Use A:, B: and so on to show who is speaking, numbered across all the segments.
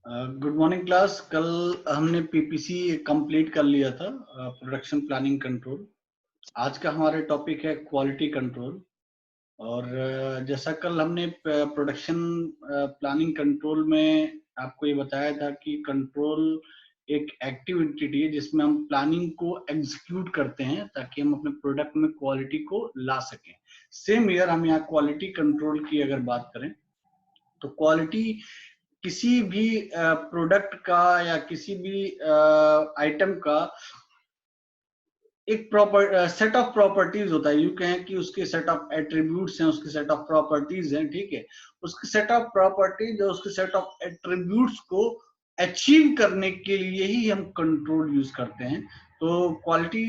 A: Good morning class. कल हमने PPC complete कर लिया था, प्रोडक्शन प्लानिंग कंट्रोल। आज का हमारा टॉपिक है क्वालिटी कंट्रोल। और जैसा कल हमने प्रोडक्शन प्लानिंग कंट्रोल में आपको ये बताया था कि कंट्रोल एक एक्टिव एंटिटी है जिसमें हम प्लानिंग को एग्जीक्यूट करते हैं ताकि हम अपने प्रोडक्ट में क्वालिटी को ला सकें। सेम ईयर हम यहाँ क्वालिटी कंट्रोल की अगर बात करें तो क्वालिटी किसी भी प्रोडक्ट का या किसी भी आइटम का एक प्रॉपर सेट ऑफ प्रॉपर्टीज होता है। यू कहें कि उसके सेट ऑफ एट्रीब्यूट्स हैं, उसके सेट ऑफ प्रॉपर्टीज हैं, ठीक है। उसके सेट ऑफ प्रॉपर्टीज और उसके सेट ऑफ एट्रीब्यूट्स को अचीव करने के लिए ही हम कंट्रोल यूज करते हैं। तो quality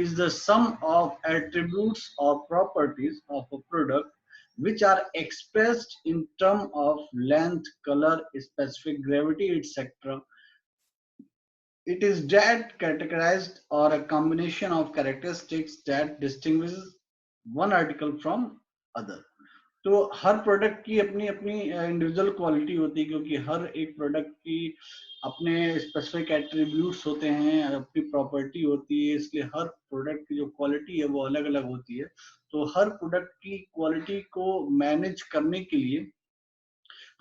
A: is the sum of attributes और properties of a product which are expressed in term of length, color, specific gravity, etc. It is that categorized or a combination of characteristics that distinguishes one article from other. तो हर product की अपनी अपनी individual quality होती है, क्योंकि हर एक product की अपने स्पेसिफिक एट्रीब्यूट्स होते हैं, अपनी प्रॉपर्टी होती है, इसलिए हर प्रोडक्ट की जो क्वालिटी है वो अलग अलग होती है। तो हर प्रोडक्ट की क्वालिटी को मैनेज करने के लिए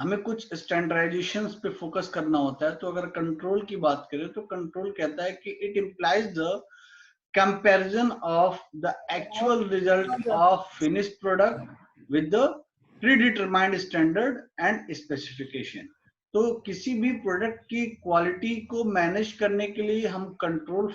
A: हमें कुछ स्टैंडर्डाइजेशंस पे फोकस करना होता है। तो अगर कंट्रोल की बात करें तो कंट्रोल कहता है कि it implies the comparison of the actual result of finished product with the predetermined standard and specification. तो किसी भी प्रोडक्ट की क्वालिटी को मैनेज करने के लिए हम कंट्रोल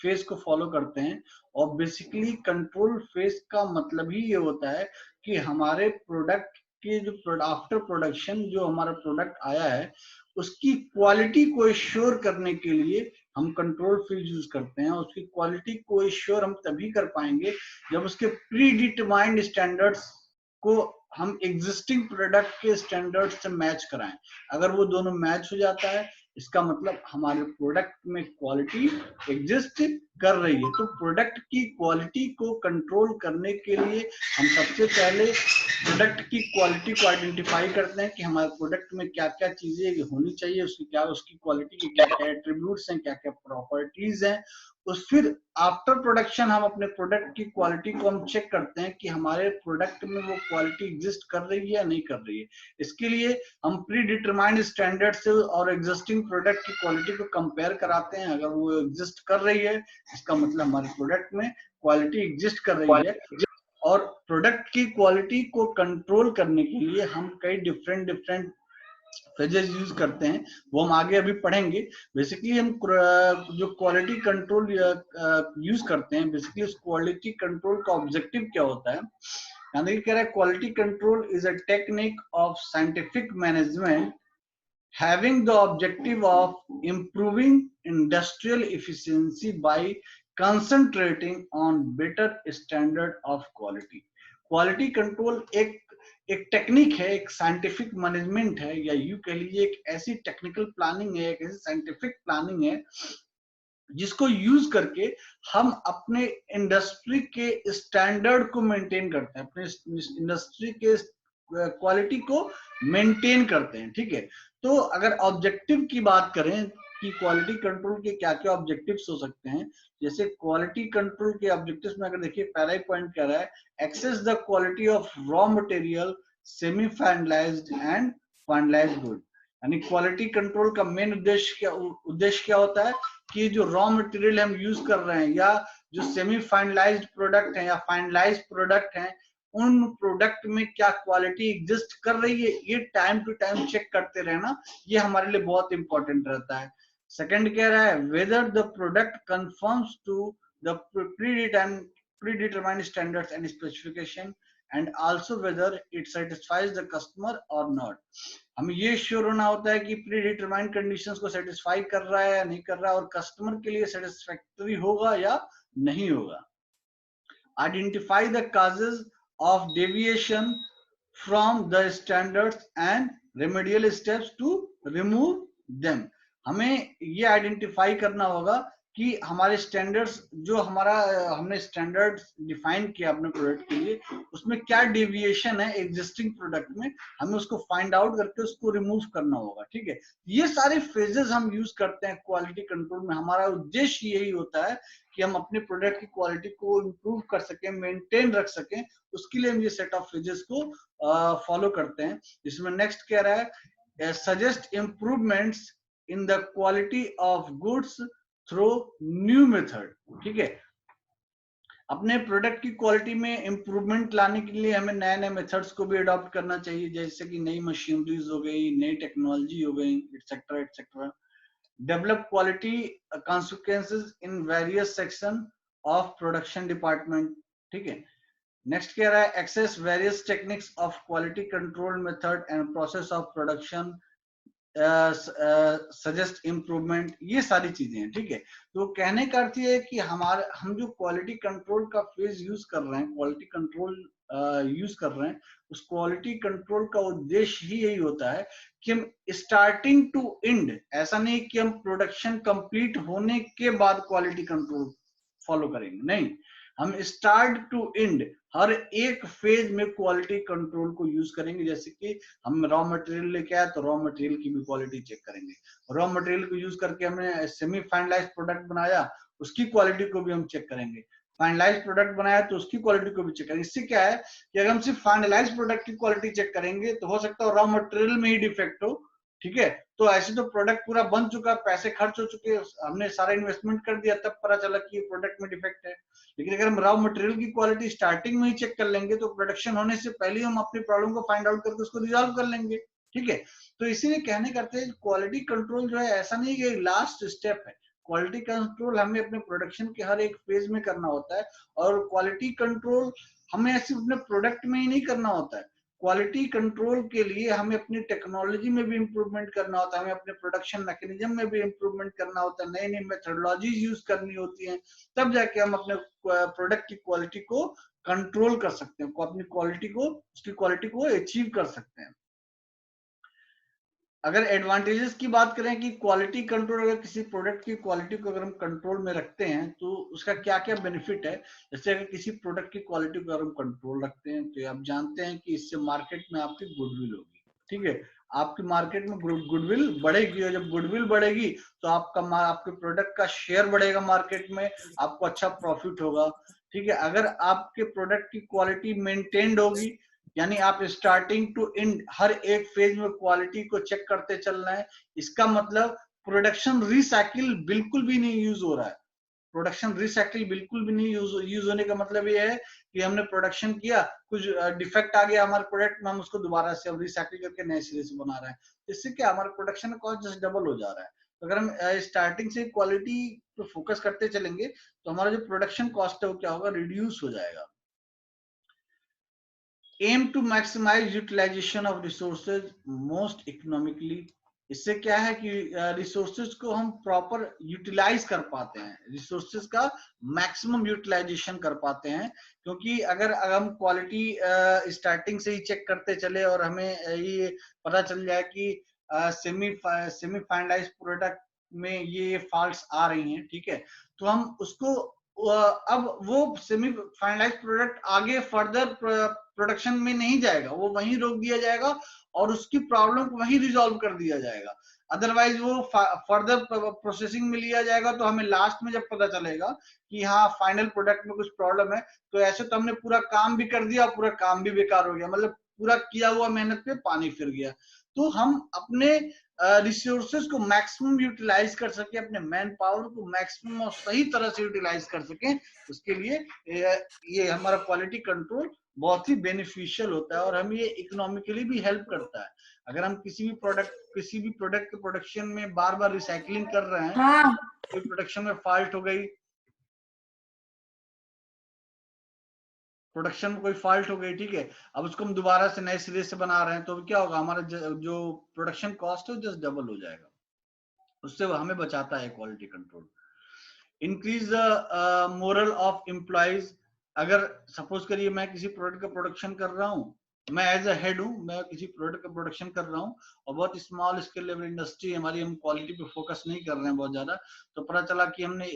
A: फेज को फॉलो करते हैं। और बेसिकली कंट्रोल फेज का मतलब ही ये होता है कि हमारे प्रोडक्ट कि जो आफ्टर प्रोडक्शन जो हमारा प्रोडक्ट आया है उसकी क्वालिटी को एश्योर करने के लिए हम कंट्रोल फेज यूज करते हैं। उसकी क्वालिटी को एश्योर हम तभी कर पाएंगे जब उसके प्री डिटरमाइंड स्टैंडर्ड्स को हम एग्जिस्टिंग प्रोडक्ट के स्टैंडर्ड से मैच कराएं। अगर वो दोनों मैच हो जाता है इसका मतलब हमारे प्रोडक्ट में क्वालिटी एग्जिस्ट कर रही है। तो प्रोडक्ट की क्वालिटी को कंट्रोल करने के लिए हम सबसे पहले प्रोडक्ट की क्वालिटी को आइडेंटिफाई करते हैं कि हमारे प्रोडक्ट में क्या क्या चीजें होनी चाहिए, उसकी क्वालिटी के क्या क्या एट्रीब्यूट्स हैं, क्या क्या प्रॉपर्टीज हैं। उस फिर आफ्टर प्रोडक्शन हम अपने प्रोडक्ट की क्वालिटी को हम चेक करते हैं कि हमारे प्रोडक्ट में वो क्वालिटी एग्जिस्ट कर रही है या नहीं कर रही है। इसके लिए हम प्री डिटरमाइंड स्टैंडर्ड से और एग्जिस्टिंग प्रोडक्ट की क्वालिटी को कंपेयर कराते हैं। अगर वो एग्जिस्ट कर रही है इसका मतलब हमारे प्रोडक्ट में क्वालिटी एग्जिस्ट कर रही है। और प्रोडक्ट की क्वालिटी को कंट्रोल करने के लिए हम कई डिफरेंट फेजेस यूज करते हैं, वो हम आगे अभी पढ़ेंगे। बेसिकली हम जो क्वालिटी कंट्रोल यूज करते हैं, बेसिकली उस क्वालिटी कंट्रोल का ऑब्जेक्टिव क्या होता है। यहाँ देखिए कह रहा है quality control is a technique of scientific management having the objective of improving industrial efficiency by concentrating on better standard of quality. Quality control एक टेक्निक है, एक साइंटिफिक मैनेजमेंट है, या यू कह लीजिए एक ऐसी टेक्निकल प्लानिंग है, एक ऐसी साइंटिफिक प्लानिंग है जिसको यूज करके हम अपने इंडस्ट्री के स्टैंडर्ड को मेंटेन करते हैं, अपने इंडस्ट्री के क्वालिटी को मेंटेन करते हैं, ठीक है। तो अगर ऑब्जेक्टिव की बात करें कि क्वालिटी कंट्रोल के क्या क्या ऑब्जेक्टिव्स हो सकते हैं, जैसे क्वालिटी कंट्रोल के ऑब्जेक्टिव्स में अगर देखिए पहला ही पॉइंट कह रहा है assess the quality of raw material semi finalised and finalised good. यानी क्वालिटी कंट्रोल का मेन उद्देश्य क्या होता है कि जो रॉ मटेरियल हम यूज कर रहे हैं या जो सेमी फाइनलाइज्ड प्रोडक्ट है या फाइनलाइज्ड प्रोडक्ट है, उन प्रोडक्ट में क्या क्वालिटी एग्जिस्ट कर रही है, ये टाइम टू टाइम चेक करते रहना ये हमारे लिए बहुत इंपॉर्टेंट रहता है। सेकंड कह रहा है whether the product conforms to the predetermined standards and specification and also whether it satisfies the customer or not। हमें ये श्योर होना होता है कि प्री डिटरमाइंड कंडीशंस को सेटिस्फाई कर रहा है या नहीं कर रहा है और कस्टमर के लिए सेटिस्फैक्टरी होगा या नहीं होगा। Identify the causes of deviation from the standards and remedial steps to remove them. हमें ये आइडेंटिफाई करना होगा कि हमारे स्टैंडर्ड्स जो हमारा हमने स्टैंडर्ड्स डिफाइन किया अपने प्रोडक्ट के लिए, उसमें क्या डेविएशन है एग्जिस्टिंग प्रोडक्ट में, हमें उसको फाइंड आउट करके उसको रिमूव करना होगा। ठीक है, ये सारे फेजेस हम यूज करते हैं क्वालिटी कंट्रोल में। हमारा उद्देश्य यही होता है कि हम अपने प्रोडक्ट की क्वालिटी को इम्प्रूव कर सकें, मेंटेन रख सकें, उसके लिए हम ये सेट ऑफ फेजेस को फॉलो करते हैं। इसमें नेक्स्ट कह रहा है suggest improvements in the quality of goods through new method. ठीक है, अपने प्रोडक्ट की क्वालिटी में इंप्रूवमेंट लाने के लिए हमें नए नए मेथड्स को भी अडॉप्ट करना चाहिए, जैसे कि नई मशीनरीज हो गई, नई टेक्नोलॉजी हो गई, etcetera etcetera. Develop quality consequences in various section of production department. ठीक है, नेक्स्ट कह रहा है assess various techniques of quality control method and process of production, suggest improvement, ये सारी चीजें हैं। ठीक है, तो कहने का अर्थ ये है कि हम जो क्वालिटी कंट्रोल का फेज यूज कर रहे हैं, क्वालिटी कंट्रोल यूज कर रहे हैं, उस क्वालिटी कंट्रोल का उद्देश्य ही यही होता है कि हम स्टार्टिंग टू एंड, ऐसा नहीं कि हम प्रोडक्शन कंप्लीट होने के बाद क्वालिटी कंट्रोल फॉलो करेंगे, नहीं, हम स्टार्ट टू एंड हर एक फेज में क्वालिटी कंट्रोल को यूज करेंगे। जैसे कि हम रॉ मटेरियल लेके आए तो रॉ मटेरियल की भी क्वालिटी चेक करेंगे, रॉ मटेरियल को यूज करके हमने सेमी फाइनलाइज प्रोडक्ट बनाया, उसकी क्वालिटी को भी हम चेक करेंगे, फाइनलाइज प्रोडक्ट बनाया तो उसकी क्वालिटी को भी चेक करेंगे। इससे क्या है कि अगर हम सिर्फ फाइनलाइज प्रोडक्ट की क्वालिटी चेक करेंगे तो हो सकता है रॉ मटेरियल में ही डिफेक्ट हो। ठीक है, तो ऐसे तो प्रोडक्ट पूरा बन चुका, पैसे खर्च हो चुके, हमने सारा इन्वेस्टमेंट कर दिया, तब पता चला कि प्रोडक्ट में डिफेक्ट है। लेकिन अगर हम रॉ मटेरियल की क्वालिटी स्टार्टिंग में ही चेक कर लेंगे तो प्रोडक्शन होने से पहले हम अपनी प्रॉब्लम को फाइंड आउट करके उसको रिजॉल्व कर लेंगे। ठीक है, तो इसीलिए कहने करते हैं क्वालिटी कंट्रोल जो है ऐसा नहीं कि लास्ट स्टेप है, क्वालिटी कंट्रोल हमें अपने प्रोडक्शन के हर एक फेज में करना होता है। और क्वालिटी कंट्रोल हमें सिर्फ अपने प्रोडक्ट में ही नहीं करना होता है, क्वालिटी कंट्रोल के लिए हमें अपनी टेक्नोलॉजी में भी इंप्रूवमेंट करना होता है, हमें अपने प्रोडक्शन मैकेनिज्म में भी इंप्रूवमेंट करना होता है, नई नई मेथोडोलॉजीज यूज करनी होती हैं, तब जाके हम अपने प्रोडक्ट की क्वालिटी को कंट्रोल कर सकते हैं, अपनी क्वालिटी को, उसकी क्वालिटी को अचीव कर सकते हैं। अगर एडवांटेजेस की बात करें कि क्वालिटी कंट्रोल, अगर किसी प्रोडक्ट की क्वालिटी को अगर हम कंट्रोल में रखते हैं तो उसका क्या क्या बेनिफिट है। जैसे अगर किसी प्रोडक्ट की क्वालिटी को अगर हम कंट्रोल रखते हैं तो आप जानते हैं कि इससे मार्केट में आपकी गुडविल होगी। ठीक है, आपकी मार्केट में गुडविल बढ़ेगी, और जब गुडविल बढ़ेगी तो आपके प्रोडक्ट का शेयर बढ़ेगा मार्केट में, आपको अच्छा प्रॉफिट होगा। ठीक है, अगर आपके प्रोडक्ट की क्वालिटी मेंटेन्ड होगी, यानी आप स्टार्टिंग टू एंड हर एक फेज में क्वालिटी को चेक करते चल रहे हैं, इसका मतलब प्रोडक्शन रिसाइकिल बिल्कुल भी नहीं यूज हो रहा है। प्रोडक्शन रिसाइकिल बिल्कुल भी नहीं यूज होने का मतलब ये है कि हमने प्रोडक्शन किया, कुछ डिफेक्ट आ गया हमारे प्रोडक्ट में, हम उसको दोबारा से रिसाइकिल करके नए सिरे से बना रहे हैं, इससे क्या हमारे प्रोडक्शन का कॉस्ट जस्ट डबल हो जा रहा है। तो अगर हम स्टार्टिंग से क्वालिटी पे फोकस करते चलेंगे तो हमारा जो प्रोडक्शन कॉस्ट है वो क्या होगा, रिड्यूस हो जाएगा। Aim to maximise utilisation of resources most economically, इससे क्या है कि रिसोर्सेज को हम प्रॉपर यूटिलाइज कर पाते हैं, रिसोर्सेज का मैक्सिमम यूटिलाइजेशन कर पाते हैं। क्योंकि अगर हम क्वालिटी स्टार्टिंग से ही चेक करते चले और हमें ये पता चल जाए कि सेमी फाइनलाइज प्रोडक्ट में ये फॉल्ट्स आ रही हैं, ठीक है, तो हम उसको अब वो सेमी फाइनलाइज प्रोडक्ट आगे फर्दर प्रोडक्शन में नहीं जाएगा, वो वहीं रोक दिया जाएगा और उसकी प्रॉब्लम को वहीं रिजॉल्व कर दिया जाएगा। अदरवाइज वो फर्दर प्रोसेसिंग में लिया जाएगा तो हमें लास्ट में जब पता चलेगा कि हाँ फाइनल प्रोडक्ट में कुछ प्रॉब्लम है, तो ऐसे तो हमने पूरा काम भी कर दिया, पूरा काम भी बेकार हो गया, मतलब पूरा किया हुआ मेहनत पे पानी फिर गया। तो हम अपने रिसोर्सेज को मैक्सिमम यूटिलाइज कर सके, अपने मैन पावर को मैक्सिमम और सही तरह से यूटिलाइज कर सके, उसके लिए ये हमारा क्वालिटी कंट्रोल बहुत ही बेनिफिशियल होता है और हमें ये इकोनॉमिकली भी हेल्प करता है। अगर हम किसी भी प्रोडक्ट के प्रोडक्शन में बार बार रिसाइकलिंग कर रहे हैं,
B: हाँ
A: कोई प्रोडक्शन में फॉल्ट हो गई, प्रोडक्शन में कोई फॉल्ट हो गई, ठीक है, अब उसको हम दोबारा से नए सिरे से बना रहे हैं, तो क्या होगा, हमारा जो प्रोडक्शन कॉस्ट है जस्ट डबल हो जाएगा। उससे वो हमें बचाता है quality control. Increase the moral of employees, अगर सपोज करिए मैं किसी प्रोडक्ट का प्रोडक्शन कर रहा हूँ मैं एज अ हेड हूँ, मैं किसी प्रोडक्ट का प्रोडक्शन कर रहा हूँ और बहुत स्मॉल स्केल लेवल इंडस्ट्री हमारी, हम क्वालिटी पे फोकस नहीं कर रहे हैं बहुत ज्यादा, तो पता चला कि हमने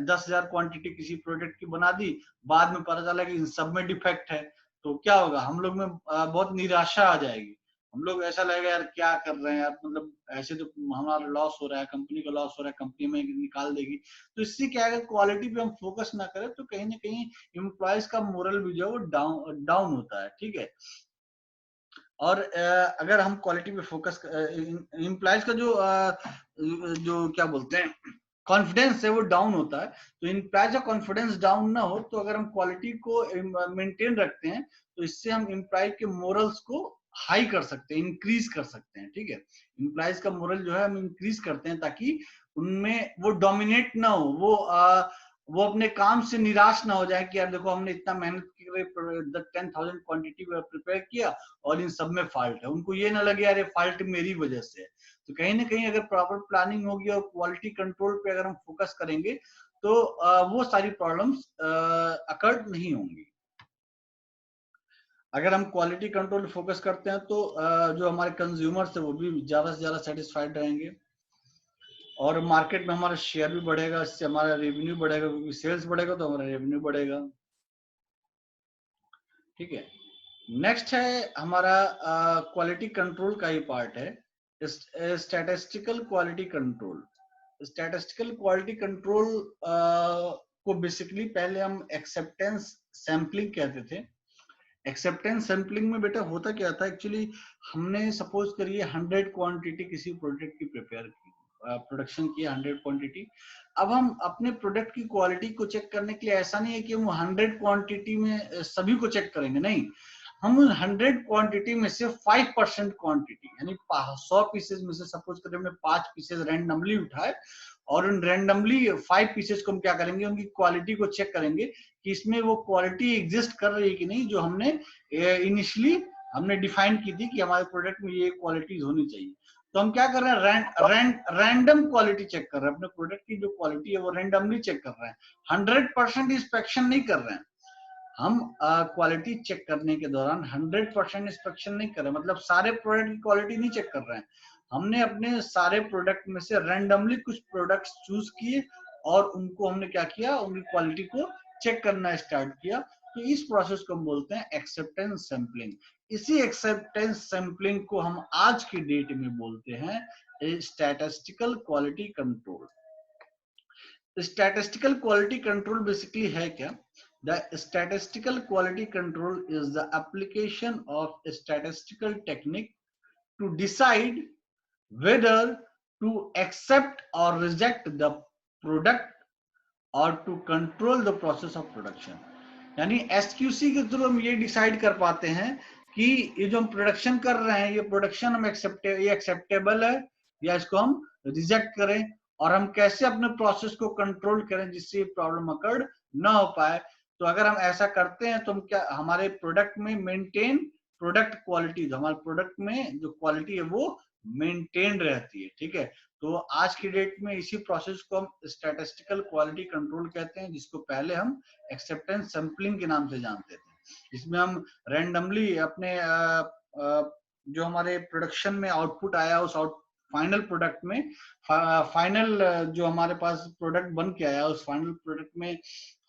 A: 10,000 क्वांटिटी किसी प्रोडक्ट की बना दी, बाद में पता चला कि इन सब में डिफेक्ट है, तो क्या होगा, हम लोग में बहुत निराशा आ जाएगी, हम लोग ऐसा लगेगा यार क्या कर रहे हैं यार, मतलब ऐसे तो हमारा लॉस हो रहा है, कंपनी का लॉस हो रहा है, कंपनी में निकाल देगी। तो इससे क्या है, क्वालिटी पे हम फोकस ना करें तो कहीं ना कहीं एम्प्लॉयज का मोरल भी जो है वो डाउन डाउन होता है, ठीक है। और अगर हम क्वालिटी पे फोकस, एम्प्लॉयज का जो क्या बोलते हैं कॉन्फिडेंस है वो डाउन होता है, तो एम्प्लॉयज का कॉन्फिडेंस डाउन ना हो, तो अगर हम क्वालिटी को मेंटेन रखते हैं तो इससे हम एम्प्लॉय के मोरल्स को हाई कर सकते हैं, इंक्रीज कर सकते हैं, ठीक है। एम्प्लॉयज का मोरल जो है हम इंक्रीज करते हैं ताकि उनमें वो डोमिनेट ना हो, वो अपने काम से निराश ना हो जाए कि यार देखो हमने इतना मेहनत की 10,000 क्वांटिटी प्रिपेयर किया और इन सब में फॉल्ट है, उनको ये ना लगे यार ये फॉल्ट मेरी वजह से है। तो कहीं ना कहीं अगर प्रॉपर प्लानिंग होगी और क्वालिटी कंट्रोल पे अगर हम फोकस करेंगे तो वो सारी प्रॉब्लम्स अकर्ड नहीं होंगी। अगर हम क्वालिटी कंट्रोल फोकस करते हैं तो जो हमारे कंज्यूमर्स है वो भी ज्यादा से ज्यादा सेटिस्फाइड रहेंगे और मार्केट में हमारा शेयर भी बढ़ेगा, इससे हमारा रेवेन्यू बढ़ेगा, क्योंकि सेल्स बढ़ेगा तो हमारा रेवेन्यू बढ़ेगा, ठीक है। नेक्स्ट है हमारा क्वालिटी कंट्रोल का ही पार्ट है, statistical quality control. Statistical quality control को बेसिकली पहले हम एक्सेप्टेंस सैंपलिंग कहते थे। एक्सेप्टेंस सैंपलिंग में बेटा होता क्या था एक्चुअली, हमने सपोज करिए 100 क्वांटिटी किसी प्रोडक्ट की प्रिपेयर की, प्रोडक्शन किया 100 क्वांटिटी। अब हम अपने प्रोडक्ट की क्वालिटी को चेक करने के लिए ऐसा नहीं है कि हम 100 क्वांटिटी में सभी को चेक करेंगे, नहीं, हम उन 100 क्वांटिटी में से 5% क्वांटिटी यानी 100 पीसेज में से सपोज करें हमने 5 पीसेज रैंडमली उठाए और उन रैंडमली 5 पीसेज को हम क्या करेंगे, उनकी क्वालिटी को चेक करेंगे कि इसमें वो क्वालिटी एग्जिस्ट कर रही है कि नहीं, जो हमने इनिशियली हमने डिफाइन की थी कि हमारे प्रोडक्ट में ये क्वालिटीज होनी चाहिए। तो हम क्या कर रहे हैं, रैंडम क्वालिटी चेक कर रहे हैं, अपने प्रोडक्ट की जो क्वालिटी है वो रैंडमली चेक कर रहे हैं, 100% इंस्पेक्शन नहीं कर रहे हैं। हम क्वालिटी चेक करने के दौरान 100% इंस्पेक्शन नहीं कर रहे, मतलब सारे प्रोडक्ट की क्वालिटी नहीं चेक कर रहे हैं, हमने अपने सारे प्रोडक्ट में से रैंडमली कुछ प्रोडक्ट्स चूज किए और उनको हमने क्या किया, उनकी क्वालिटी को चेक करना स्टार्ट किया। तो इस प्रोसेस को हम बोलते हैं एक्सेप्टेंस सैंपलिंग। इसी एक्सेप्टेंस सैंपलिंग को हम आज की डेट में बोलते हैं statistical quality control. Statistical quality control basically है क्या? The statistical quality control is the application of a statistical technique to decide whether to accept or reject the product or to control the process of production। यानी SQC के through हम ये decide कर पाते हैं कि ये जो हम प्रोडक्शन कर रहे हैं, ये प्रोडक्शन हम एक्सेप्टेबल है या इसको हम रिजेक्ट करें, और हम कैसे अपने प्रोसेस को कंट्रोल करें जिससे प्रॉब्लम अकर्ड ना हो पाए। तो अगर हम ऐसा करते हैं तो हम क्या, हमारे प्रोडक्ट में मेंटेन प्रोडक्ट क्वालिटी, हमारे प्रोडक्ट में जो क्वालिटी है वो मेंटेन रहती है, ठीक है। तो आज की डेट में इसी प्रोसेस को हम स्टैटिस्टिकल क्वालिटी कंट्रोल कहते हैं, जिसको पहले हम एक्सेप्टेंस सैंपलिंग के नाम से जानते थे। इसमें हम रैंडमली अपने जो हमारे प्रोडक्शन में आउटपुट आया उस फाइनल प्रोडक्ट में, फाइनल जो हमारे पास प्रोडक्ट बन के आया उस फाइनल प्रोडक्ट में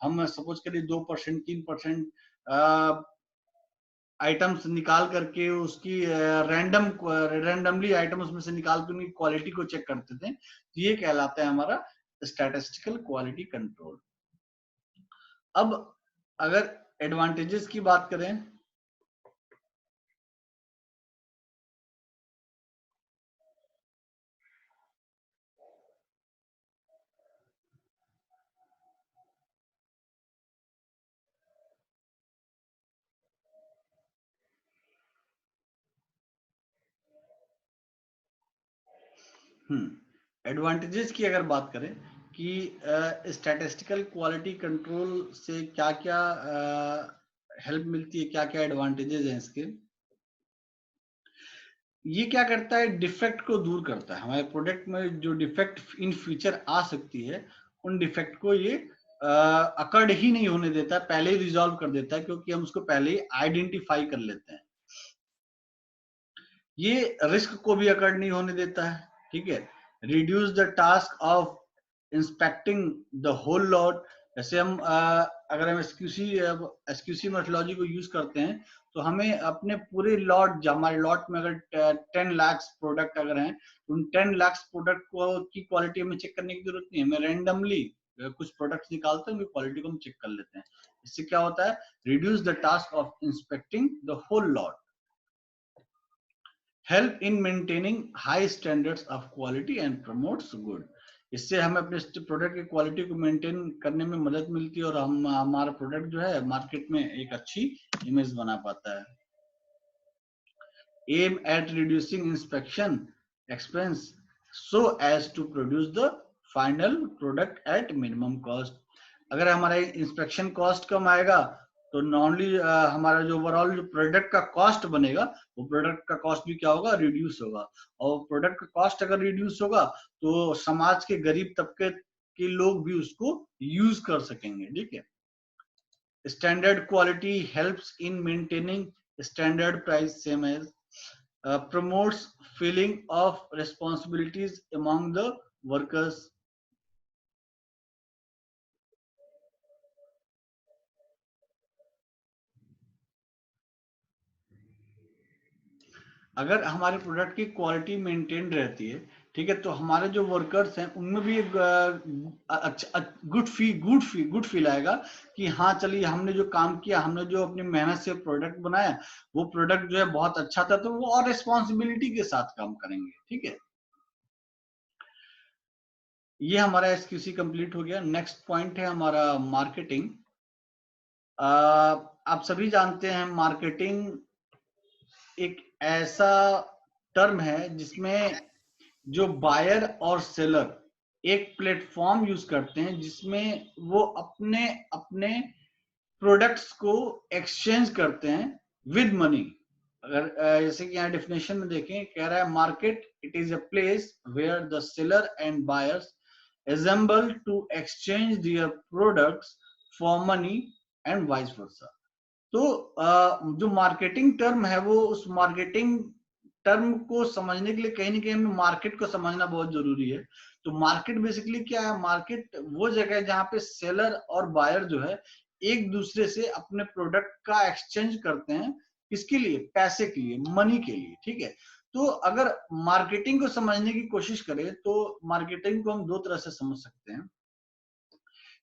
A: हम सपोज करिए 2% 3% आइटम्स निकाल करके उसकी रैंडमली आइटम उसमें से निकाल के उनकी क्वालिटी को चेक करते थे। तो ये कहलाता है हमारा स्टैटिस्टिकल क्वालिटी कंट्रोल। अब अगर एडवांटेजेस की बात करें, एडवांटेजेस की अगर बात करें कि स्टैटिस्टिकल क्वालिटी कंट्रोल से क्या क्या हेल्प मिलती है, क्या क्या एडवांटेजेस हैं इसके। ये क्या करता है, डिफेक्ट को दूर करता है, हमारे प्रोडक्ट में जो डिफेक्ट इन फ्यूचर आ सकती है उन डिफेक्ट को ये अकड़ ही नहीं होने देता, पहले ही रिजॉल्व कर देता है, क्योंकि हम उसको पहले ही आइडेंटिफाई कर लेते हैं। ये रिस्क को भी अकड़ नहीं होने देता है, ठीक है। Reduce the task of inspecting the whole lot. जैसे हम अगर हम एसक्यूसी मेथोडोलॉजी को यूज करते हैं, तो हमें अपने पूरे लॉट, जो हमारे लॉट में अगर 10 लाख प्रोडक्ट अगर हैं, तो उन 10 लाख प्रोडक्ट को की क्वालिटी हमें चेक करने की जरूरत नहीं है। हमें रैंडमली कुछ प्रोडक्ट्स निकालते हैं, उनकी क्वालिटी को हम चेक कर लेते हैं। इससे क्या होता है? Reduce the task of inspecting the whole lot. Help in maintaining high standards of quality and promotes good. इससे हमें अपने प्रोडक्ट की क्वालिटी को मेंटेन करने में मदद मिलती है, और हम हमारा प्रोडक्ट जो है मार्केट में एक अच्छी इमेज बना पाता है। Aim at reducing inspection expense so as to produce the final product at minimum cost. अगर हमारा इंस्पेक्शन कॉस्ट कम आएगा, तो नॉर्मली हमारा जो ओवरऑल जो प्रोडक्ट का कॉस्ट बनेगा, वो प्रोडक्ट का कॉस्ट भी क्या होगा? रिड्यूस होगा। और प्रोडक्ट का कॉस्ट अगर रिड्यूस होगा, तो समाज के गरीब तबके के लोग भी उसको यूज कर सकेंगे, ठीक है। Standard quality helps in maintaining standard price, same as promotes feeling of responsibilities among the workers। अगर हमारे प्रोडक्ट की क्वालिटी मेंटेन रहती है, ठीक है, तो हमारे जो वर्कर्स हैं उनमें भी एक अच्छा गुड फील आएगा कि हाँ चलिए, हमने जो काम किया, हमने जो अपनी मेहनत से प्रोडक्ट बनाया, वो प्रोडक्ट जो है बहुत अच्छा था, तो वो और रिस्पॉन्सिबिलिटी के साथ काम करेंगे, ठीक है। ये हमारा एसक्यूसी कंप्लीट हो गया। नेक्स्ट पॉइंट है हमारा मार्केटिंग। आप सभी जानते हैं मार्केटिंग एक ऐसा टर्म है जिसमें जो बायर और सेलर एक प्लेटफॉर्म यूज करते हैं, जिसमें वो अपने अपने प्रोडक्ट्स को एक्सचेंज करते हैं विद मनी। अगर जैसे कि यहाँ डेफिनेशन में देखें, कह रहा है market it is a place where the seller and buyers assemble to exchange their products for money and vice versa। तो जो मार्केटिंग टर्म है, वो उस मार्केटिंग टर्म को समझने के लिए कहीं ना कहीं हमें मार्केट को समझना बहुत जरूरी है। तो मार्केट बेसिकली क्या है? मार्केट वो जगह है जहाँ पे सेलर और बायर जो है एक दूसरे से अपने प्रोडक्ट का एक्सचेंज करते हैं। किसके लिए? पैसे के लिए, मनी के लिए, ठीक है। तो अगर मार्केटिंग को समझने की कोशिश करें, तो मार्केटिंग को हम दो तरह से समझ सकते हैं।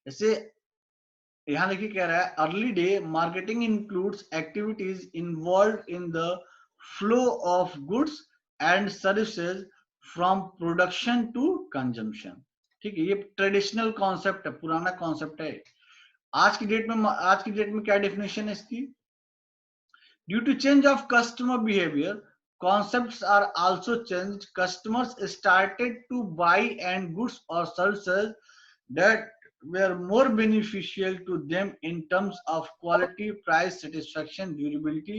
A: जैसे यहाँ देखिए, कह रहा है early day marketing includes activities involve in the flow of goods and services from production to consumption. ठीक है, ये ट्रेडिशनल कॉन्सेप्ट है, पुराना कॉन्सेप्ट है। आज की डेट में क्या डेफिनेशन है इसकी? Due to change of customer behaviour, concepts are also changed। Customers started to buy and goods or services that were more beneficial to them in terms of quality, price, satisfaction, durability,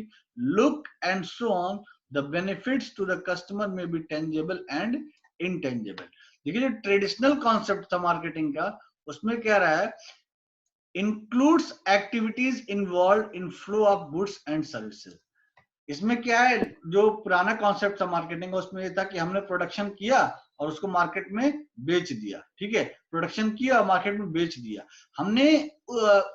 A: look, and so on। The benefits to the customer may be tangible and intangible। देखिए, जो traditional concept था marketing का, उसमें क्या रहा है? Includes activities involve in flow of goods and services. इसमें क्या है? जो पुराना कॉन्सेप्ट था मार्केटिंग का, उसमें ये था कि हमने प्रोडक्शन किया और उसको मार्केट में बेच दिया, ठीक है। प्रोडक्शन किया और मार्केट में बेच दिया। हमने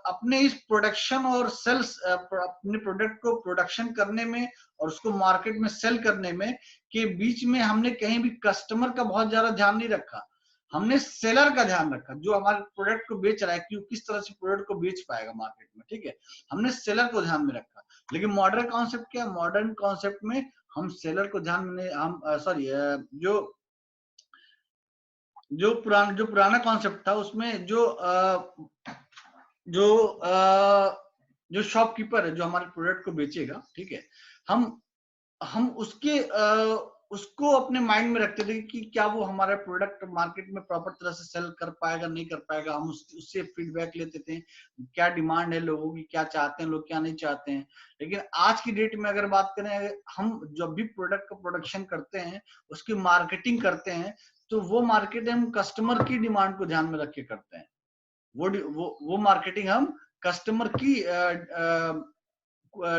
A: अपने इस प्रोडक्शन और सेल्स, अपने प्रोडक्ट को प्रोडक्शन करने में और उसको मार्केट में सेल करने में के बीच में हमने कहीं भी कस्टमर का बहुत ज्यादा ध्यान नहीं रखा। हमने सेलर का ध्यान रखा, जो हमारे प्रोडक्ट को बेच रहा है कि किस तरह से प्रोडक्ट को बेच पाएगा मार्केट में, ठीक है। हमने सेलर को ध्यान में रखा। लेकिन मॉडर्न कॉन्सेप्ट क्या है? मॉडर्न कॉन्सेप्ट में हम सेलर को ध्यान में, हम सॉरी, जो पुराना कॉन्सेप्ट था, उसमें जो जो शॉपकीपर है, जो हमारे प्रोडक्ट को बेचेगा, ठीक है, हम उसको अपने माइंड में रखते थे कि क्या वो हमारा प्रोडक्ट मार्केट में प्रॉपर तरह से सेल कर पाएगा, नहीं कर पाएगा। हम उससे फीडबैक लेते थे, क्या डिमांड है लोगों की, क्या चाहते हैं लोग, क्या नहीं चाहते हैं। लेकिन आज की डेट में अगर बात करें, हम जब भी प्रोडक्ट का प्रोडक्शन करते हैं, उसकी मार्केटिंग करते हैं, तो वो मार्केट हम कस्टमर की डिमांड को ध्यान में रख के करते हैं। वो मार्केटिंग हम कस्टमर की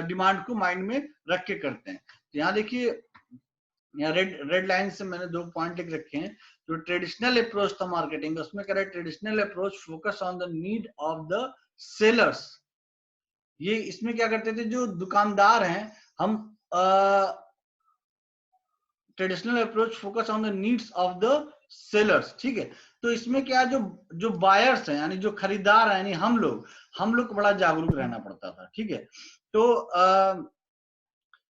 A: डिमांड को माइंड में रख के करते हैं। तो यहाँ देखिए, यहाँ रेड लाइन से मैंने 2 पॉइंट लिख रखे हैं। जो ट्रेडिशनल अप्रोच था मार्केटिंग, उसमें कह रहे हैं traditional approach focus on the need of the sellers. ये इसमें क्या करते थे, जो दुकानदार हैं, हम traditional approach focus on the needs of the sellers, ठीक है। तो इसमें क्या, जो बायर्स हैं यानी जो खरीदार हैं, यानी हम लोग को बड़ा जागरूक रहना पड़ता था, ठीक है। तो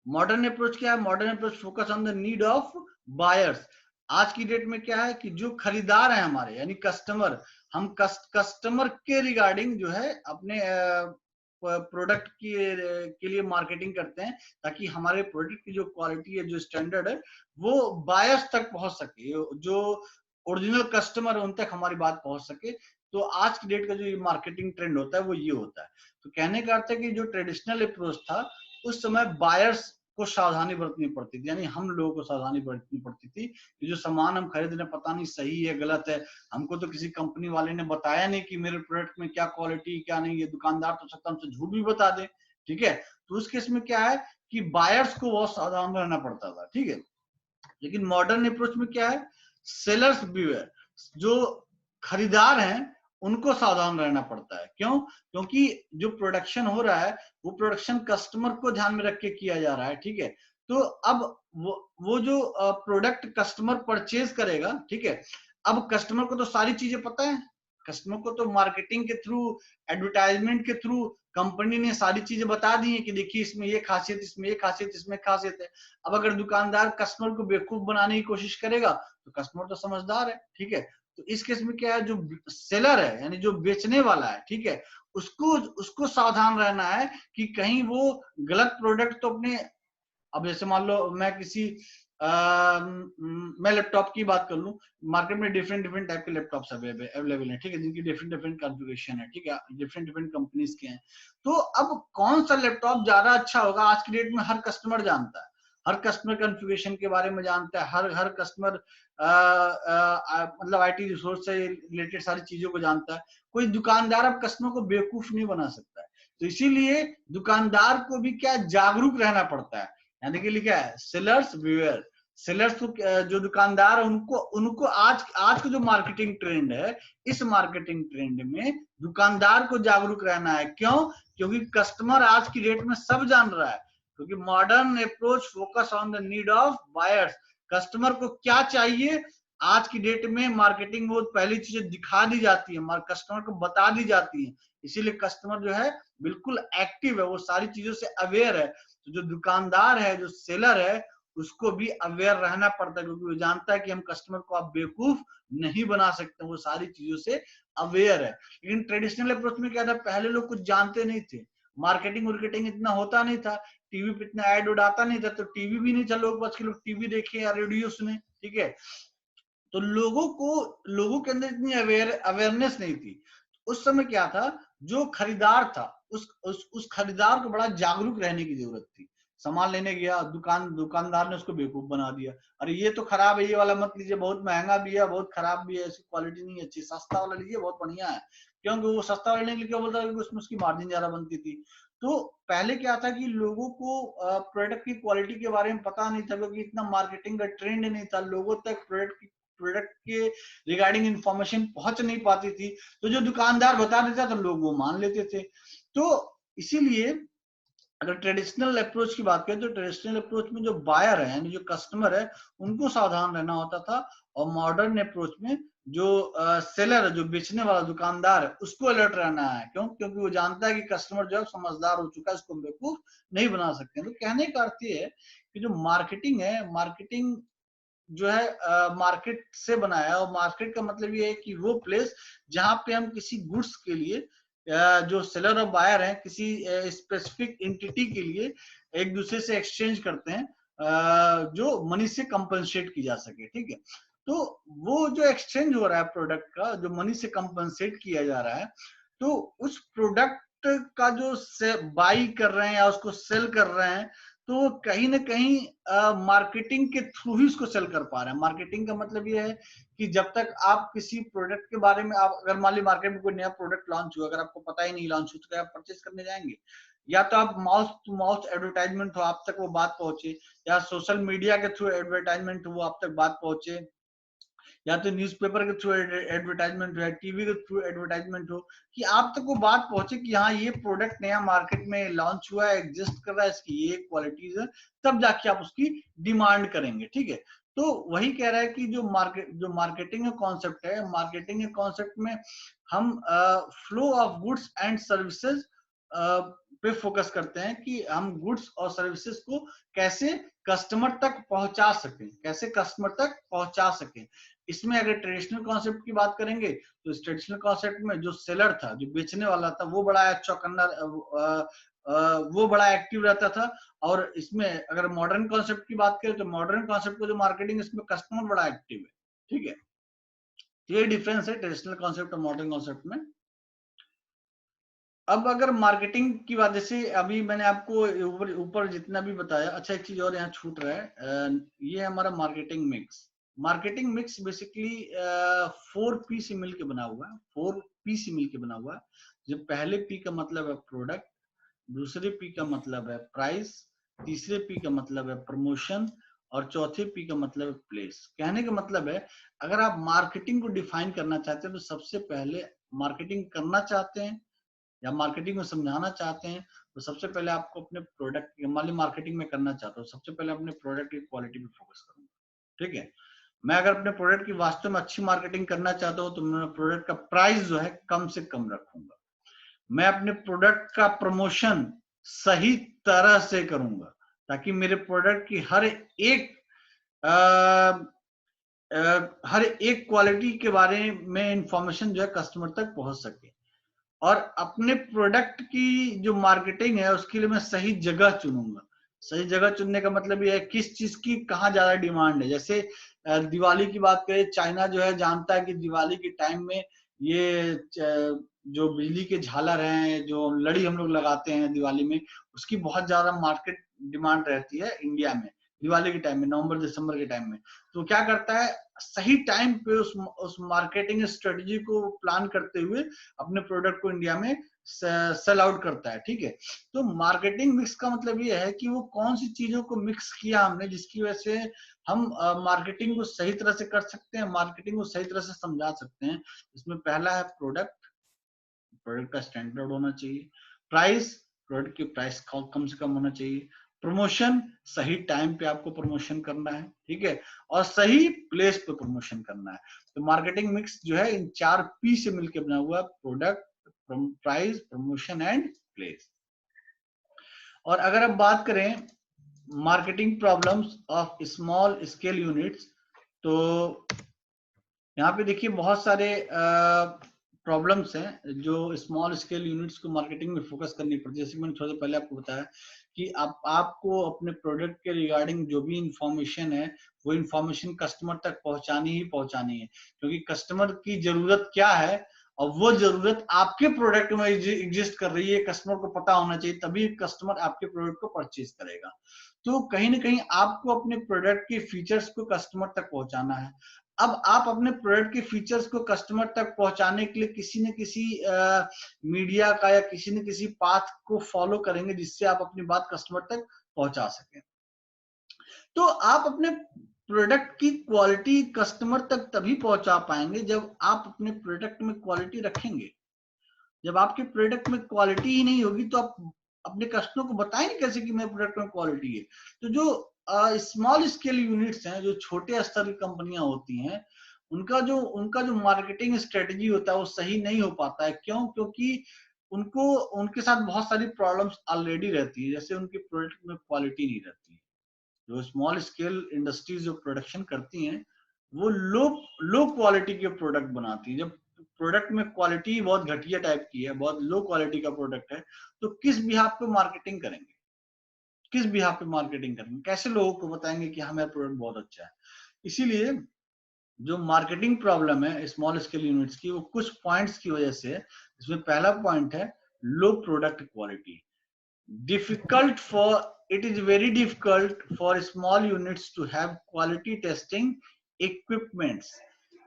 A: मॉडर्न अप्रोच क्या है, modern approach focus on the need of buyers. आज की डेट में क्या है कि जो खरीदार हैं हमारे यानी कस्टमर, हम कस्टमर के रिगार्डिंग जो है अपने प्रोडक्ट के लिए मार्केटिंग करते हैं, ताकि हमारे प्रोडक्ट की जो क्वालिटी है, जो स्टैंडर्ड है, वो बायर्स तक पहुंच सके, जो ओरिजिनल कस्टमर है उन तक हमारी बात पहुंच सके। तो आज की डेट का जो ये मार्केटिंग ट्रेंड होता है वो ये होता है। तो कहने का अर्थ है कि जो ट्रेडिशनल अप्रोच था उस समय बायर्स को सावधानी बरतनी पड़ती थी, यानी हम लोगों को सावधानी बरतनी पड़ती थी कि जो सामान हम खरीद रहे हैं पता नहीं सही है गलत है, हमको तो किसी कंपनी वाले ने बताया नहीं कि मेरे प्रोडक्ट में क्या क्वालिटी क्या नहीं है, दुकानदार तो सकता हमसे झूठ भी बता दे, ठीक है। तो उस केस में क्या है कि बायर्स को बहुत सावधान रहना पड़ता था, ठीक है। लेकिन मॉडर्न अप्रोच में क्या है, सेलर्स बीवेयर, जो खरीदार हैं उनको सावधान रहना पड़ता है। क्यों? क्योंकि जो प्रोडक्शन हो रहा है वो प्रोडक्शन कस्टमर को ध्यान में रख के किया जा रहा है, ठीक है। तो अब वो जो प्रोडक्ट कस्टमर परचेज करेगा, ठीक है, अब कस्टमर को तो सारी चीजें पता है, कस्टमर को तो मार्केटिंग के थ्रू, एडवर्टाइजमेंट के थ्रू कंपनी ने सारी चीजें बता दी है कि देखिए इसमें ये खासियत, इसमें ये खासियत, इसमें खासियत है। अब अगर दुकानदार कस्टमर को बेवकूफ बनाने की कोशिश करेगा तो कस्टमर तो समझदार है, ठीक है। तो इस केस में क्या है, जो सेलर है यानी जो बेचने वाला है, ठीक है, उसको सावधान रहना है कि कहीं वो गलत प्रोडक्ट तो अपने, अब जैसे मान लो मैं किसी मैं लैपटॉप की बात कर लूं, मार्केट में डिफरेंट टाइप के लैपटॉप्स अवेलेबल हैं, ठीक है, जिनकी डिफरेंट कॉन्फ़िगरेशन है, ठीक है, डिफरेंट कंपनीज के हैं। तो अब कौन सा लैपटॉप ज्यादा अच्छा होगा आज की डेट में हर कस्टमर जानता है, हर कस्टमर कॉन्फ़िगरेशन के बारे में जानता है, हर कस्टमर मतलब आईटी रिसोर्स से रिलेटेड सारी चीजों को जानता है। कोई दुकानदार अब कस्टमर को बेवकूफ नहीं बना सकता है। तो इसीलिए दुकानदार को भी क्या जागरूक रहना पड़ता है, यानी कि लिखा है सेलर्स बिवेयर। सेलर्स को, जो दुकानदार है उनको आज का जो मार्केटिंग ट्रेंड है, इस मार्केटिंग ट्रेंड में दुकानदार को जागरूक रहना है। क्यों? क्योंकि कस्टमर आज की डेट में सब जान रहा है, क्योंकि modern approach focus on the need of buyers. Customer को क्या चाहिए आज की डेट में मार्केटिंग में पहली चीजें दिखा दी जाती है, कस्टमर को बता दी जाती है। इसीलिए कस्टमर जो है बिल्कुल एक्टिव है, वो सारी चीजों से अवेयर है। तो जो दुकानदार है, जो सेलर है, उसको भी अवेयर रहना पड़ता है, क्योंकि वो जानता है कि हम कस्टमर को आप बेवकूफ नहीं बना सकते, वो सारी चीजों से अवेयर है। लेकिन ट्रेडिशनल अप्रोच में क्या था, पहले लोग कुछ जानते नहीं थे, मार्केटिंग इतना होता नहीं था, टीवी पे इतना एड उड आता नहीं था, तो टीवी भी नहीं था लोग बस के लोग टीवी देखे या रेडियो सुने, ठीक है। तो लोगों के अंदर इतनी अवेयरनेस नहीं थी। उस समय क्या था, जो खरीदार था उस खरीदार को बड़ा जागरूक रहने की जरूरत थी। सामान लेने गया, दुकानदार ने उसको बेवकूफ बना दिया, अरे ये तो खराब है, ये वाला मत लीजिए, बहुत महंगा भी है, बहुत खराब भी है, इसकी क्वालिटी नहीं अच्छी, सस्ता वाला लीजिए बहुत बढ़िया है। क्योंकि वो सस्ता लेने के लिए क्या बोलता है, उसमें उसकी मार्जिन ज्यादा बनती थी। तो पहले क्या था कि लोगों को प्रोडक्ट की क्वालिटी के बारे में पता नहीं था, क्योंकि इतना मार्केटिंग का ट्रेंड नहीं था, लोगों तक प्रोडक्ट के रिगार्डिंग इंफॉर्मेशन पहुंच नहीं पाती थी। तो जो दुकानदार बता देता तो लोग वो मान लेते थे। तो इसीलिए अगर ट्रेडिशनल अप्रोच की बात करें तो ट्रेडिशनल अप्रोच में जो बायर है यानी जो कस्टमर है उनको सावधान रहना होता था, और मॉडर्न अप्रोच में जो सेलर है, जो बेचने वाला दुकानदार है, उसको अलर्ट रहना है। क्यों? क्योंकि वो जानता है कि कस्टमर जो है समझदार हो चुका है, इसको बेवकूफ नहीं बना सकते। तो कहने का अर्थ ये है कि जो मार्केटिंग है, मार्केटिंग जो है मार्केट से बनाया है, और मार्केट का मतलब ये है कि वो प्लेस जहां पे हम किसी गुड्स के लिए जो सेलर और बायर हैं किसी स्पेसिफिक एंटिटी के लिए एक दूसरे से एक्सचेंज करते हैं, जो मनी से कंपनसेट की जा सके, ठीक है। तो वो जो एक्सचेंज हो रहा है प्रोडक्ट का, जो मनी से कंपनसेट किया जा रहा है, तो उस प्रोडक्ट का जो बाई कर रहे हैं या उसको सेल कर रहे हैं, तो कहीं ना कहीं मार्केटिंग के थ्रू ही उसको सेल कर पा रहे हैं। मार्केटिंग का मतलब ये है कि जब तक आप किसी प्रोडक्ट के बारे में, आप अगर मान ली मार्केट में कोई नया प्रोडक्ट लॉन्च हुआ, अगर आपको पता ही नहीं लॉन्च हुआ, तो आप परचेज करने जाएंगे? या तो आप माउथ टू माउथ एडवर्टाइजमेंट हो, आप तक वो बात पहुंचे, या सोशल मीडिया के थ्रू एडवर्टाइजमेंट हो, वो आप तक बात पहुंचे, या तो न्यूज़पेपर के थ्रू एडवर्टाइजमेंट हो, या टीवी के थ्रू एडवर्टाइजमेंट हो, कि आप तक वो बात पहुंचे कि हाँ ये प्रोडक्ट नया मार्केट में लॉन्च हुआ है, एग्जिस्ट कर रहा है, इसकी ये क्वालिटीज है, तब जाके आप उसकी डिमांड करेंगे। ठीक है, तो वही कह रहा है कि जो मार्केटिंग का कॉन्सेप्ट है, मार्केटिंग के कॉन्सेप्ट में हम flow of goods and services पे फोकस करते हैं कि हम गुड्स और सर्विसेज को कैसे कस्टमर तक पहुंचा सकें, कैसे कस्टमर तक पहुंचा सकें। इसमें अगर ट्रेडिशनल कॉन्सेप्ट की बात करेंगे, तो इस ट्रेडिशनल कॉन्सेप्ट में जो सेलर था, जो बेचने वाला था, वो बड़ा चौकन्ना, वो बड़ा एक्टिव रहता था। और इसमें अगर मॉडर्न कॉन्सेप्ट की बात करें, तो मॉडर्न कॉन्सेप्ट को जो मार्केटिंग, इसमें कस्टमर बड़ा एक्टिव है। ठीक है, ये डिफरेंस है ट्रेडिशनल कॉन्सेप्ट और मॉडर्न कॉन्सेप्ट में। अब अगर मार्केटिंग की बात, जैसे अभी मैंने आपको ऊपर जितना भी बताया, अच्छा एक चीज और यहाँ छूट रहा है, ये हमारा marketing mix. Marketing mix basically 4 P से मिलकर बना हुआ है, 4 P से मिलकर बना हुआ है। जब पहले P का मतलब है प्रोडक्ट, दूसरे P का मतलब है प्राइस, तीसरे P का मतलब है प्रमोशन, और चौथे P का मतलब है प्लेस। कहने का मतलब है, अगर आप मार्केटिंग को डिफाइन करना चाहते हैं, तो सबसे पहले मार्केटिंग करना चाहते हैं या मार्केटिंग में समझाना चाहते हैं, तो सबसे पहले आपको अपने प्रोडक्ट, मान ली मार्केटिंग में करना चाहता हूँ, सबसे पहले अपने प्रोडक्ट की क्वालिटी पे फोकस करूंगा। ठीक है, मैं अगर अपने प्रोडक्ट की वास्तव में अच्छी मार्केटिंग करना चाहता हूँ, तो मैं प्रोडक्ट का प्राइस जो है कम से कम रखूंगा। मैं अपने प्रोडक्ट का प्रमोशन सही तरह से करूंगा, ताकि मेरे प्रोडक्ट की हर एक क्वालिटी के बारे में इंफॉर्मेशन जो है कस्टमर तक पहुंच सके। और अपने प्रोडक्ट की जो मार्केटिंग है, उसके लिए मैं सही जगह चुनूंगा। सही जगह चुनने का मतलब ये है, किस चीज की कहाँ ज्यादा डिमांड है। जैसे दिवाली की बात करें, चाइना जो है जानता है कि दिवाली के टाइम में ये जो बिजली के झालर हैं, जो लड़ी हम लोग लगाते हैं दिवाली में, उसकी बहुत ज्यादा मार्केट डिमांड रहती है इंडिया में दिवाली के टाइम में, नवंबर दिसंबर के टाइम में। तो क्या करता है, सही टाइम पे उस मार्केटिंग स्ट्रेटजी को प्लान करते हुए अपने प्रोडक्ट को इंडिया में सेल आउट करता है। ठीक है, तो मार्केटिंग मिक्स का मतलब ये है कि वो कौन सी चीजों को मिक्स किया हमने, जिसकी वजह से हम मार्केटिंग को सही तरह से कर सकते हैं, मार्केटिंग को सही तरह से समझा सकते हैं। इसमें पहला है प्रोडक्ट, प्रोडक्ट का स्टैंडर्ड होना चाहिए। प्राइस, प्रोडक्ट की प्राइस कम से कम होना चाहिए। प्रमोशन, सही टाइम पे आपको प्रमोशन करना है। ठीक है, और सही प्लेस पे प्रमोशन करना है। तो मार्केटिंग मिक्स जो है इन 4 P से मिलकर बना हुआ है, product, price, promotion and place. और अगर अब बात करें marketing problems of small scale units, तो यहाँ पे देखिए बहुत सारे प्रॉब्लम्स हैं जो स्मॉल स्केल यूनिट्स को मार्केटिंग में फोकस करनी पड़ती है। जैसे मैंने थोड़ा पहले आपको बताया कि आपको अपने प्रोडक्ट के रिगार्डिंग जो भी इंफॉर्मेशन है, वो इंफॉर्मेशन कस्टमर तक पहुंचानी ही पहुंचानी है। क्योंकि कस्टमर की जरूरत क्या है, और वो जरूरत आपके प्रोडक्ट में एग्जिस्ट कर रही है, कस्टमर को पता होना चाहिए, तभी कस्टमर आपके प्रोडक्ट को परचेज करेगा। तो कहीं ना कहीं आपको अपने प्रोडक्ट के फीचर्स को कस्टमर तक पहुंचाना है। अब आप अपने प्रोडक्ट के फीचर्स को कस्टमर तक पहुंचाने के लिए किसी न किसी मीडिया का या किसी न किसी पाथ को फॉलो करेंगे, जिससे आप अपनी बात कस्टमर तक पहुंचा सकें। तो आप अपने प्रोडक्ट की क्वालिटी कस्टमर तक तभी पहुंचा पाएंगे जब आप अपने प्रोडक्ट में क्वालिटी रखेंगे। जब आपके प्रोडक्ट में क्वालिटी ही नहीं होगी, तो आप अपने कस्टमर को बताएंगे कैसे कि मेरे प्रोडक्ट में क्वालिटी है। तो जो स्मॉल स्केल यूनिट्स हैं, जो छोटे स्तर की कंपनियां होती हैं, उनका जो मार्केटिंग स्ट्रेटजी होता है, वो सही नहीं हो पाता है। क्यों? क्योंकि उनके साथ बहुत सारी प्रॉब्लम्स ऑलरेडी रहती है। जैसे उनके प्रोडक्ट में क्वालिटी नहीं रहती है। जो स्मॉल स्केल इंडस्ट्रीज जो प्रोडक्शन करती हैं, वो लो क्वालिटी के प्रोडक्ट बनाती है। जब प्रोडक्ट में क्वालिटी बहुत घटिया टाइप की है, बहुत लो क्वालिटी का प्रोडक्ट है, तो किस बिहाफ पे मार्केटिंग करेंगे, किस बिहाफ पे मार्केटिंग करेंगे, कैसे लोगों को बताएंगे कि हमारा प्रोडक्ट बहुत अच्छा है। इसीलिए जो मार्केटिंग प्रॉब्लम है स्मॉल स्केल यूनिट्स की, वो कुछ पॉइंट्स की वजह से। इसमें पहला पॉइंट है low product quality, difficult for it is very difficult for small units to have quality testing equipments,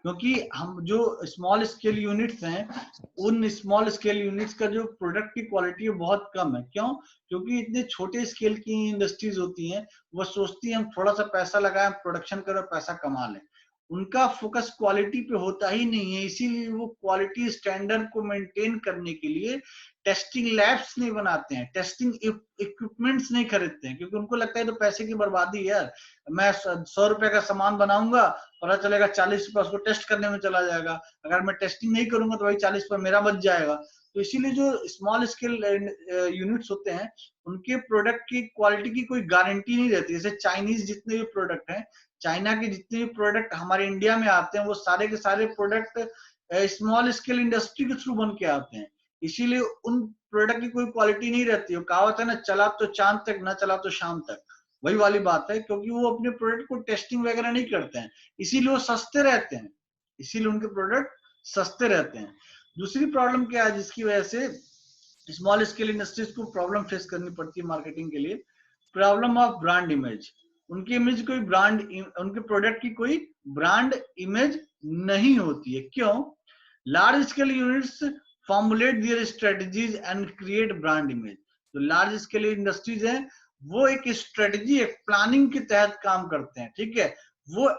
A: क्योंकि हम जो स्मॉल स्केल यूनिट्स हैं उन स्मॉल स्केल यूनिट्स का जो प्रोडक्ट की क्वालिटी है बहुत कम है। क्यों? क्योंकि इतने छोटे स्केल की इंडस्ट्रीज होती हैं, वो सोचती हैं हम थोड़ा सा पैसा लगाएं, प्रोडक्शन करो, पैसा कमा लें। उनका फोकस क्वालिटी पे होता ही नहीं है, इसीलिए वो क्वालिटी स्टैंडर्ड को मेंटेन करने के लिए टेस्टिंग लैब्स नहीं बनाते हैं, टेस्टिंग इक्विपमेंट्स नहीं खरीदते हैं, क्योंकि उनको लगता है तो पैसे की बर्बादी है यार। मैं 100 रुपए का सामान बनाऊंगा, पता चलेगा 40 रुपए उसको टेस्ट करने में चला जाएगा, अगर मैं टेस्टिंग नहीं करूंगा तो वही 40 रुपए मेरा बच जाएगा। तो इसीलिए जो स्मॉल स्केल यूनिट्स होते हैं उनके प्रोडक्ट की क्वालिटी की कोई गारंटी नहीं रहती। जैसे चाइनीज जितने भी प्रोडक्ट हैं, चाइना के जितने भी प्रोडक्ट हमारे इंडिया में आते हैं, वो सारे के सारे प्रोडक्ट स्मॉल स्केल इंडस्ट्री के थ्रू बन के आते हैं, इसीलिए उन प्रोडक्ट की कोई क्वालिटी नहीं रहती। कहावत है ना, चला तो चांद तक, ना चला तो शाम तक, वही वाली बात है, क्योंकि वो अपने प्रोडक्ट को टेस्टिंग वगैरह नहीं करते हैं, इसीलिए वो सस्ते रहते हैं, इसीलिए उनके प्रोडक्ट सस्ते रहते हैं। दूसरी प्रॉब्लम क्या है जिसकी वजह से स्मॉल स्केल इंडस्ट्रीज को प्रॉब्लम फेस करनी पड़ती है मार्केटिंग के लिए? Problem of brand image. उनकी इमेज कोई ब्रांड, उनके प्रोडक्ट की कोई ब्रांड इमेज नहीं होती है। क्यों? Large scale units formulate their strategies and create brand image. तो लार्ज स्केल इंडस्ट्रीज हैं, वो एक स्ट्रेटजी, एक प्लानिंग के तहत काम करते हैं, ठीक है। वो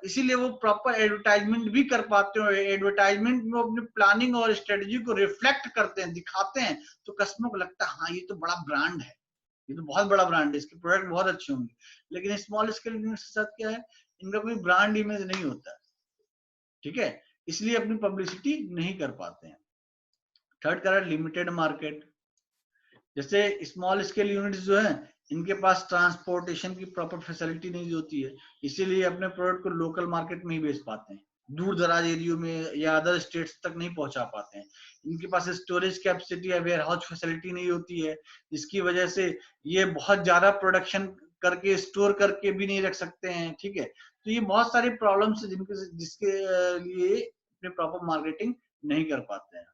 A: इसीलिए वो प्रॉपर एडवर्टाइजमेंट भी कर पाते हैं, एडवर्टाइजमेंट में अपनी प्लानिंग और स्ट्रेटजी को रिफ्लेक्ट करते हैं, दिखाते हैं, तो कस्टमर को लगता है हाँ ये तो बड़ा ब्रांड है, ये तो बहुत बड़ा ब्रांड है, इसके प्रोडक्ट बहुत अच्छे होंगे। लेकिन स्मॉल स्केल यूनिट्स के साथ क्या है, इनका कोई ब्रांड इमेज नहीं होता, ठीक है, इसलिए अपनी पब्लिसिटी नहीं कर पाते हैं। Third colour limited market. जैसे स्मॉल स्केल यूनिट्स जो है, इनके पास ट्रांसपोर्टेशन की प्रॉपर फैसिलिटी नहीं होती है, इसीलिए अपने प्रोडक्ट को लोकल मार्केट में ही बेच पाते हैं, दूर दराज एरियो में या अदर स्टेट्स तक नहीं पहुंचा पाते हैं। इनके पास स्टोरेज कैपेसिटी या वेयर हाउस फैसिलिटी नहीं होती है, जिसकी वजह से ये बहुत ज्यादा प्रोडक्शन करके स्टोर करके भी नहीं रख सकते हैं, ठीक है। तो ये बहुत सारी प्रॉब्लम्स है जिसके लिए अपने प्रॉपर मार्केटिंग नहीं कर पाते हैं।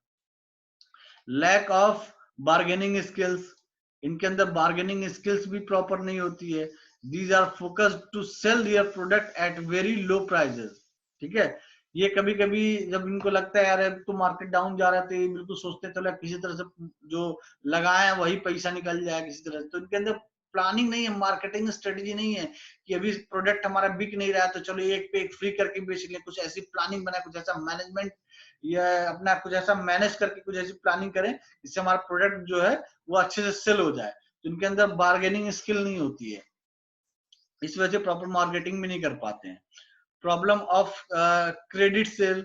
A: Lack of bargaining skills. इनके अंदर बार्गेनिंग स्किल्स भी प्रॉपर नहीं होती है। These are focused to sell their product at very low prices, ठीक है। ये कभी कभी जब इनको लगता है यार तो मार्केट डाउन जा रहा है, तो ये बिल्कुल सोचते चलो किसी तरह से जो लगाए वही पैसा निकल जाए किसी तरह से। तो इनके अंदर प्लानिंग नहीं है, मार्केटिंग स्ट्रेटेजी नहीं है कि अभी प्रोडक्ट हमारा बिक नहीं रहा है तो चलो एक पे एक फ्री करके बेच लें। कुछ ऐसी प्लानिंग बनाए, कुछ ऐसा मैनेजमेंट या अपना कुछ ऐसा मैनेज करके कुछ ऐसी प्लानिंग करें जिससे हमारा प्रोडक्ट जो है वो अच्छे से सेल हो जाए। तो इनके अंदर बार्गेनिंग स्किल नहीं होती है, इस वजह से प्रॉपर मार्केटिंग भी नहीं कर पाते हैं। प्रॉब्लम ऑफ क्रेडिट सेल,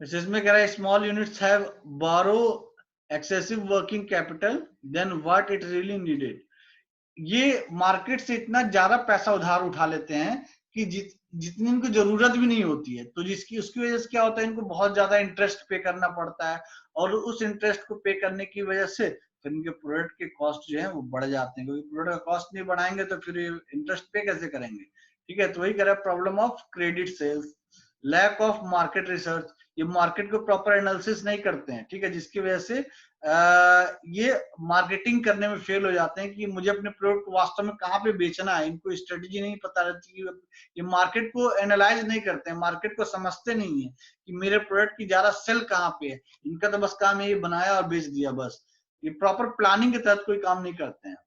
A: जिसमें कह रहा है small units have borrow excessive working capital then what it really needed. ये मार्केट से इतना ज्यादा पैसा उधार उठा लेते हैं कि जितनी इनको जरूरत भी नहीं होती है, तो जिसकी उसकी वजह से क्या होता है, इनको बहुत ज्यादा इंटरेस्ट पे करना पड़ता है, और उस इंटरेस्ट को पे करने की वजह से फिर इनके प्रोडक्ट के कॉस्ट जो है वो बढ़ जाते हैं, क्योंकि प्रोडक्ट का कॉस्ट नहीं बढ़ाएंगे तो फिर इंटरेस्ट पे कैसे करेंगे, ठीक है। तो वही कह रहा है problem of credit sales. Lack of market research, ये मार्केट को प्रॉपर एनालिसिस नहीं करते हैं, ठीक है, जिसकी वजह से ये मार्केटिंग करने में फेल हो जाते हैं कि मुझे अपने प्रोडक्ट को वास्तव में कहाँ पे बेचना है। इनको स्ट्रेटेजी नहीं पता रहती, ये मार्केट को एनालाइज नहीं करते हैं, मार्केट को समझते नहीं है कि मेरे प्रोडक्ट की ज्यादा सेल कहाँ पे है। इनका तो बस काम है ये बनाया और बेच दिया बस, ये प्रॉपर प्लानिंग के तहत कोई काम नहीं करते हैं।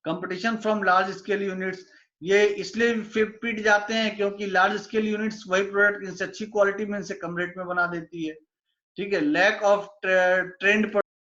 A: Competition from large scale units, ये इसलिए पिट जाते हैं क्योंकि लार्ज स्केल यूनिट्स वही प्रोडक्ट इनसे अच्छी क्वालिटी में इनसे कम रेट में बना देती है, ठीक है। Lack of trend